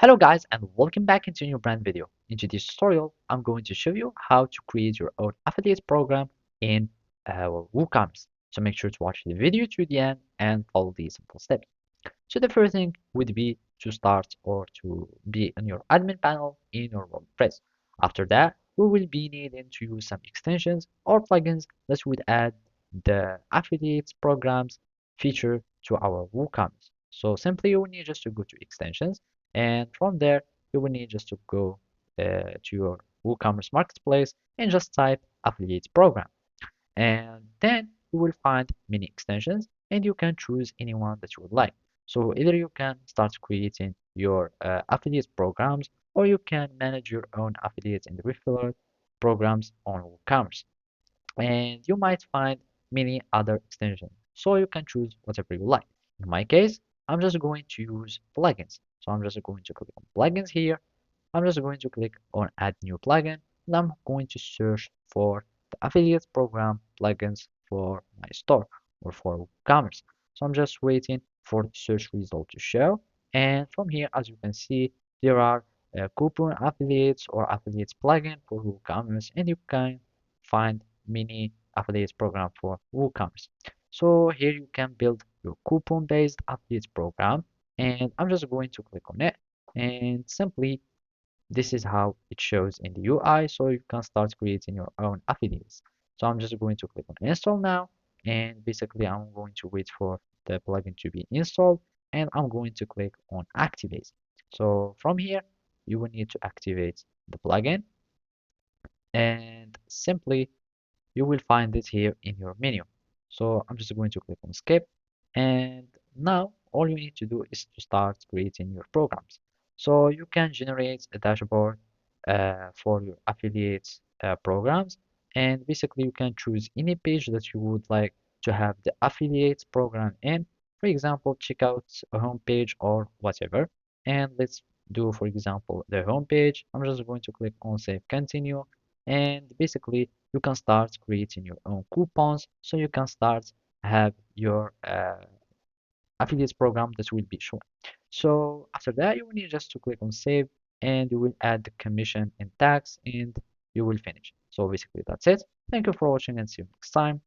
Hello guys and welcome back into a new brand video. In today's tutorial, I'm going to show you how to create your own affiliate program in WooCommerce. So make sure to watch the video to the end and follow these simple steps. So the first thing would be to start or to be in your admin panel in your WordPress. After that, we will be needing to use some extensions or plugins that would add the affiliate programs feature to our WooCommerce. So simply you will need just to go to extensions and from there you will need just to go to your WooCommerce marketplace and just type affiliate program and then you will find many extensions and you can choose anyone that you would like. So either you can start creating your affiliate programs or you can manage your own affiliate and referral programs on WooCommerce. And you might find many other extensions. So you can choose whatever you like. In my case, I'm just going to use plugins. So I'm just going to click on plugins here. I'm just going to click on add new plugin and I'm going to search for the affiliate program plugins for my store or for WooCommerce. So I'm just waiting for the search result to show. And from here, as you can see, there are coupon affiliates or affiliates plugin for WooCommerce, and you can find many affiliates program for WooCommerce. So here you can build your coupon based affiliates program, and I'm just going to click on it and simply this is how it shows in the UI, so you can start creating your own affiliates. So I'm just going to click on install now, and basically I'm going to wait for the plugin to be installed, and I'm going to click on activate. So from here, you will need to activate the plugin, and simply you will find it here in your menu. So I'm just going to click on skip, and now all you need to do is to start creating your programs. So you can generate a dashboard for your affiliates programs, and basically you can choose any page that you would like to have the affiliates program in. For example, check out a home page or whatever. And let's do, for example, the home page. I'm just going to click on save continue, and basically you can start creating your own coupons so you can start have your affiliates program that will be shown. So after that you will need just to click on save and you will add the commission and tax and you will finish. So basically that's it. Thank you for watching and see you next time.